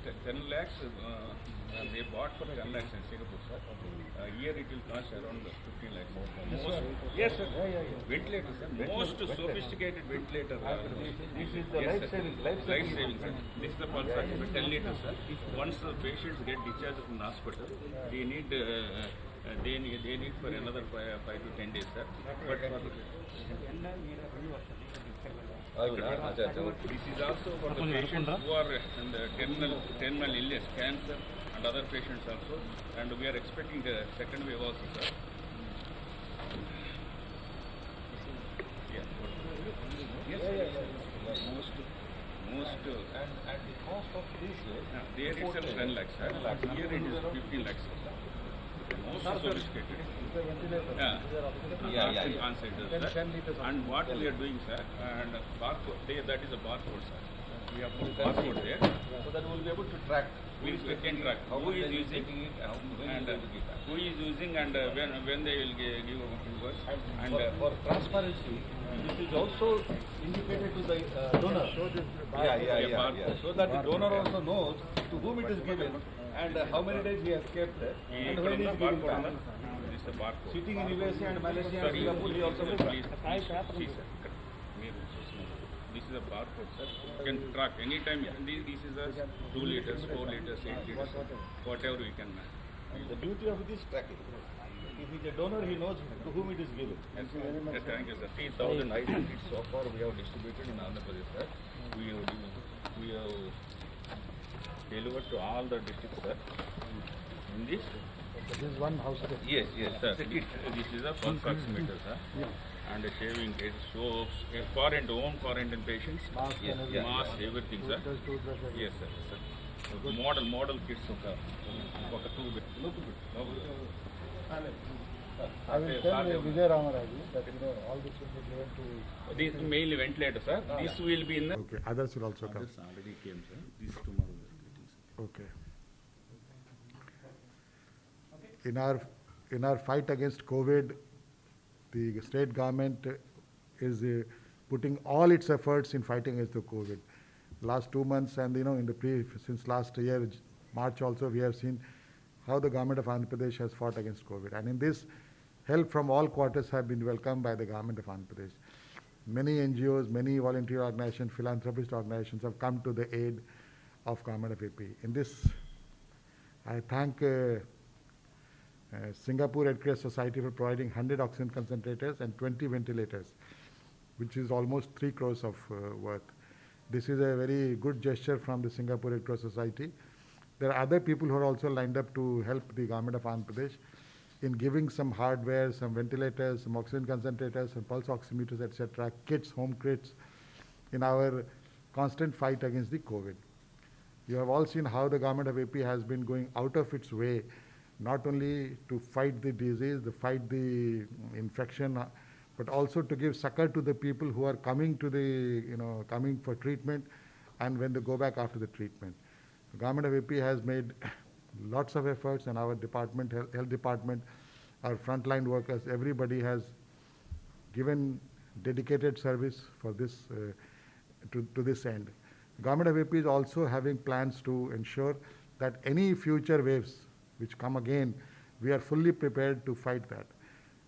10 lakhs, they bought for 10 lakhs in Singapore, sir. Here it will cost around 15 lakhs. Yes, sir. Ventilator, sir. Most sophisticated ventilator. This is the Yes, sir. life saving. Sir. This is the pulse oximeter, 10 liters, sir. Once the patients get discharged from the hospital, they need for another 5 to 10 days, sir. But for this is also for the patients who are in the terminal illness, cancer, and other patients also. And we are expecting the second wave also, sir. Most And the cost of this there itself 10 lakhs, sir. Here it is 15 lakhs. Most sophisticated. On-site, sir. And what we are doing, sir, and barcode, that is a barcode, sir. We have put barcode there. so that we will be able to track We can track who is using and who is using and when they will give us. And for transparency, this is also indicated to the donor. So that the donor also knows to whom it is given and how many days he has kept and when he is giving back. This is the barcode. Sitting in USA and Malaysia and Sorry, Singapore, he also will track. see, sir. This is a barcode, sir. You can track anytime. This is a 2 liters, 4 liters, 8 liters, whatever we can. The beauty of it is tracking. If he is a donor, he knows to whom it is given. Yes, thank you, sir. 3,000 ID kits so far we have distributed in Andhra Pradesh, sir. We have delivered to all the districts, sir. In this? This is one house. Yes, sir. This is a pulse oximeter, sir. And shaving kit, soaps, home quarantine patients, mask, everything, sir. Yes, sir. Model kits, sir. I will tell Vijay Ramaraju that all this will be given to. This is mainly ventilator, sir. This will be in the. Okay, others will also come. Others already came, sir. This tomorrow we are getting, sir. Okay. In our fight against COVID, the state government is putting all its efforts in fighting against the COVID. Last 2 months and since last year, March also, we have seen how the government of Andhra Pradesh has fought against COVID. And in this, help from all quarters have been welcomed by the government of Andhra Pradesh. Many NGOs, many volunteer organizations, philanthropist organizations have come to the aid of government of AP. In this, I thank Singapore Red Cross Society for providing 100 oxygen concentrators and 20 ventilators, which is almost 3 crores of worth. This is a very good gesture from the Singapore Red Cross Society. There are other people who are also lined up to help the government of Andhra Pradesh in giving some hardware, some ventilators, some oxygen concentrators, some pulse oximeters, etc., kits, home kits, in our constant fight against the COVID. You have all seen how the government of AP has been going out of its way, not only to fight the disease, to fight the infection, but also to give succor to the people who are coming to coming for treatment and when they go back after the treatment. The government of AP has made lots of efforts, and our department, health department, our frontline workers, everybody has given dedicated service for this, to this end. The government of AP is also having plans to ensure that any future waves which come again, we are fully prepared to fight that.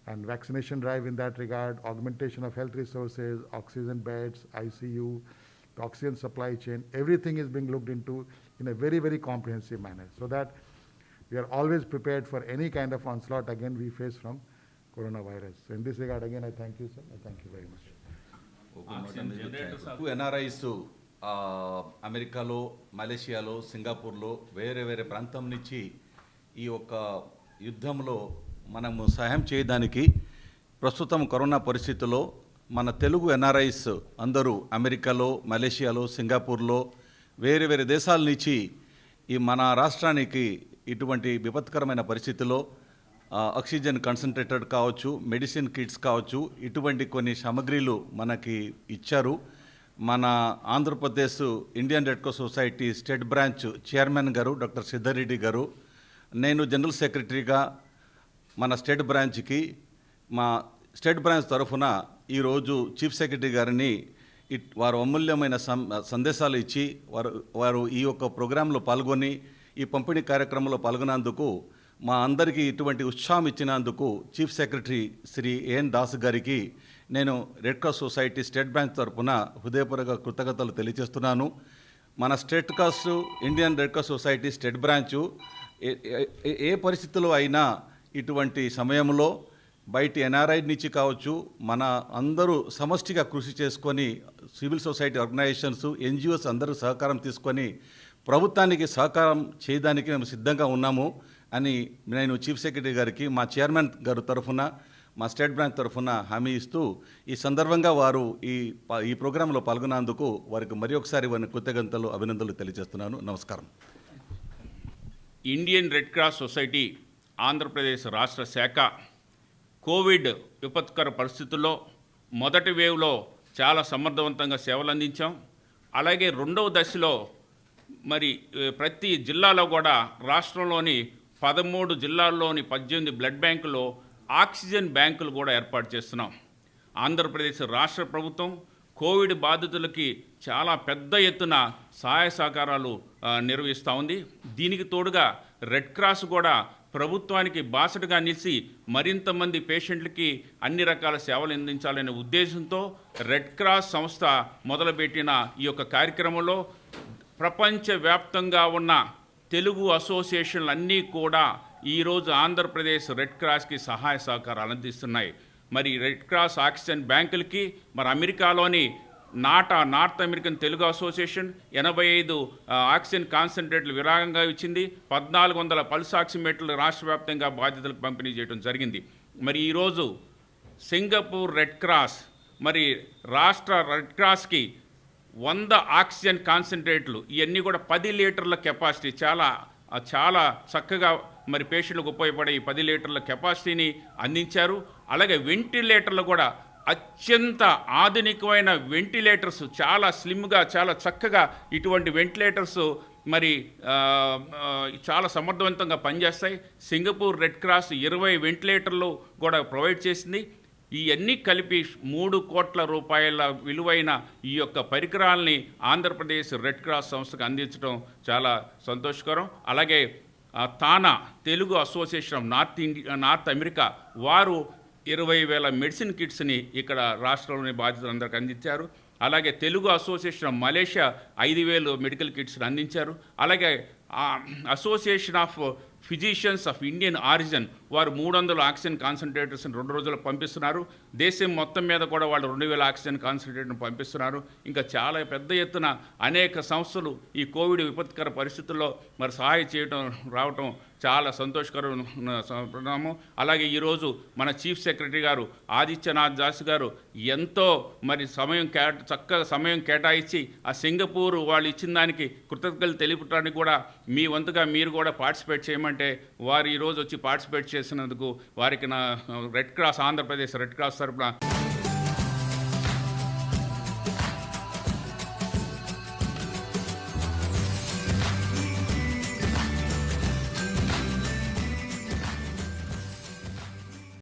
And vaccination drive in that regard, augmentation of health resources, oxygen beds, ICU, the oxygen supply chain, everything is being looked into in a very, very comprehensive manner, so that we are always prepared for any kind of onslaught again we face from coronavirus. So in this regard, again, I thank you, sir. I thank you very much. NRIs అమెరికాలో, మలేషియాలో, సింగపూర్లో వేరే ప్రాంతం నుంచి ఈ యొక్క యుద్ధంలో మనము సహాయం చేయడానికి ప్రస్తుతం కరోనా పరిస్థితుల్లో మన తెలుగు ఎన్ఆర్ఐస్ అందరూ అమెరికాలో, మలేషియాలో, సింగపూర్లో వేరే దేశాల నుంచి ఈ మన రాష్ట్రానికి ఇటువంటి విపత్కరమైన పరిస్థితుల్లో ఆక్సిజన్ కాన్సన్ట్రేటర్ కావచ్చు, మెడిసిన్ కిట్స్ కావచ్చు, ఇటువంటి కొన్ని సామగ్రిలు మనకి ఇచ్చారు. మన Andhra Pradesh Indian red cross society state branch chairman గారు డాక్టర్ సిద్ధారెడ్డి గారు, నేను జనరల్ సెక్రటరీగా మన స్టేట్ బ్రాంచ్కి మా స్టేట్ బ్రాంచ్ తరఫున ఈరోజు చీఫ్ సెక్రటరీ గారిని వారు అమూల్యమైన సందేశాలు ఇచ్చి వారు ఈ యొక్క ప్రోగ్రాంలో పాల్గొని ఈ పంపిణీ కార్యక్రమంలో పాల్గొన్నందుకు మా అందరికీ ఇటువంటి ఉత్సాహం ఇచ్చినందుకు chief secretary Shri AN Das గారికి నేను red cross society state branch తరఫున హృదయపూర్వక కృతజ్ఞతలు తెలియజేస్తున్నాను. మన state cross Indian red cross society state branch ఏ పరిస్థితుల్లో అయినా ఇటువంటి సమయంలో బయట ఎన్ఆర్ఐ నుంచి కావచ్చు, మన అందరూ సమష్టిగా కృషి చేసుకొని సివిల్ సొసైటీ ఆర్గనైజేషన్స్, ఎన్జిఓస్ అందరూ సహకారం తీసుకొని ప్రభుత్వానికి సహకారం చేయడానికి మేము సిద్ధంగా ఉన్నాము అని నేను చీఫ్ సెక్రటరీ గారికి మా చైర్మన్ గారు తరఫున, మా స్టేట్ బ్రాంచ్ తరఫున హామీ ఇస్తూ ఈ సందర్భంగా వారు ఈ ప్రోగ్రాంలో పాల్గొన్నందుకు వారికి మరి ఒకసారి వారిని కృతజ్ఞతలు, అభినందనలు తెలియజేస్తున్నాను. నమస్కారం. Indian red cross society Andhra Pradesh రాష్ట్ర శాఖ కోవిడ్ విపత్కర పరిస్థితుల్లో మొదటి వేవ్లో చాలా సమర్థవంతంగా సేవలు అందించాం. అలాగే రెండవ దశలో మరి ప్రతి జిల్లాలో కూడా రాష్ట్రంలోని 13 జిల్లాల్లోని 18 బ్లడ్ బ్యాంకుల్లో ఆక్సిజన్ బ్యాంకులు కూడా ఏర్పాటు చేస్తున్నాం. ఆంధ్రప్రదేశ్ రాష్ట్ర ప్రభుత్వం కోవిడ్ బాధితులకి చాలా పెద్ద ఎత్తున సహాయ సహకారాలు నిర్వహిస్తూ ఉంది. దీనికి తోడుగా రెడ్ క్రాస్ కూడా ప్రభుత్వానికి బాసటగా నిలిచి మరింత మంది పేషెంట్లకి అన్ని రకాల సేవలు అందించాలనే ఉద్దేశంతో రెడ్ క్రాస్ సంస్థ మొదలుపెట్టిన ఈ యొక్క కార్యక్రమంలో ప్రపంచవ్యాప్తంగా ఉన్న తెలుగు అసోసియేషన్లు అన్నీ కూడా ఈరోజు ఆంధ్రప్రదేశ్ రెడ్ క్రాస్కి సహాయ సహకారాలు అందిస్తున్నాయి. మరి రెడ్ క్రాస్ ఆక్సిజన్ బ్యాంకులకి మరి అమెరికాలోని north American Telugu association 85 oxygen కాన్సన్ట్రేట్లు విరాళంగా ఇచ్చింది. 1400 పల్స్ ఆక్సిమీటర్లు రాష్ట్ర వ్యాప్తంగా బాధితులకు పంపిణీ చేయడం జరిగింది. మరి ఈరోజు సింగపూర్ రెడ్ క్రాస్ మరి రాష్ట్ర రెడ్ క్రాస్కి 100 ఆక్సిజన్ కాన్సన్ట్రేట్లు, ఇవన్నీ కూడా 10 లీటర్ల కెపాసిటీ, చాలా చక్కగా మరి పేషెంట్లకు ఉపయోగపడే ఈ 10 లీటర్ల కెపాసిటీని అందించారు. అలాగే వెంటిలేటర్లు కూడా అత్యంత ఆధునికమైన వెంటిలేటర్స్, చాలా స్లిమ్గా చాలా చక్కగా ఇటువంటి వెంటిలేటర్స్ మరి చాలా సమర్థవంతంగా పనిచేస్తాయి. సింగపూర్ రెడ్ క్రాస్ 20 వెంటిలేటర్లు కూడా ప్రొవైడ్ చేసింది. ఇవన్నీ కలిపి 3 కోట్ల రూపాయల విలువైన ఈ యొక్క పరికరాలని ఆంధ్రప్రదేశ్ రెడ్ క్రాస్ సంస్థకు అందించడం చాలా సంతోషకరం. అలాగే TANA Telugu association of north America వారు 20,000 మెడిసిన్ కిట్స్ని ఇక్కడ రాష్ట్రంలోని బాధితులందరికీ అందించారు. అలాగే Telugu association of Malaysia 5,000 medical కిట్స్ని అందించారు. అలాగే association of physicians of Indian origin వారు 300 ఆక్సిజన్ కాన్సన్ట్రేటర్స్ని 2 రోజులు పంపిస్తున్నారు. దేశం మొత్తం మీద కూడా వాళ్ళు 2,000 ఆక్సిజన్ కాన్సన్ట్రేటర్ని పంపిస్తున్నారు. ఇంకా చాలా పెద్ద ఎత్తున అనేక సంస్థలు ఈ కోవిడ్ విపత్కర పరిస్థితుల్లో మరి సహాయం చేయడం రావటం చాలా సంతోషకరము. అలాగే ఈరోజు మన చీఫ్ సెక్రటరీ గారు ఆదిత్యనాథ్ దాస్ గారు ఎంతో మరి చక్కగా సమయం కేటాయించి ఆ సింగపూర్ వాళ్ళు ఇచ్చిన దానికి కృతజ్ఞతలు తెలుపడానికి కూడా మీ వంతుగా మీరు కూడా పార్టిసిపేట్ చేయమంటే వారు ఈరోజు వచ్చి పార్టిసిపేట్ చేసినందుకు వారికి నా red cross Andhra Pradesh red cross తరపున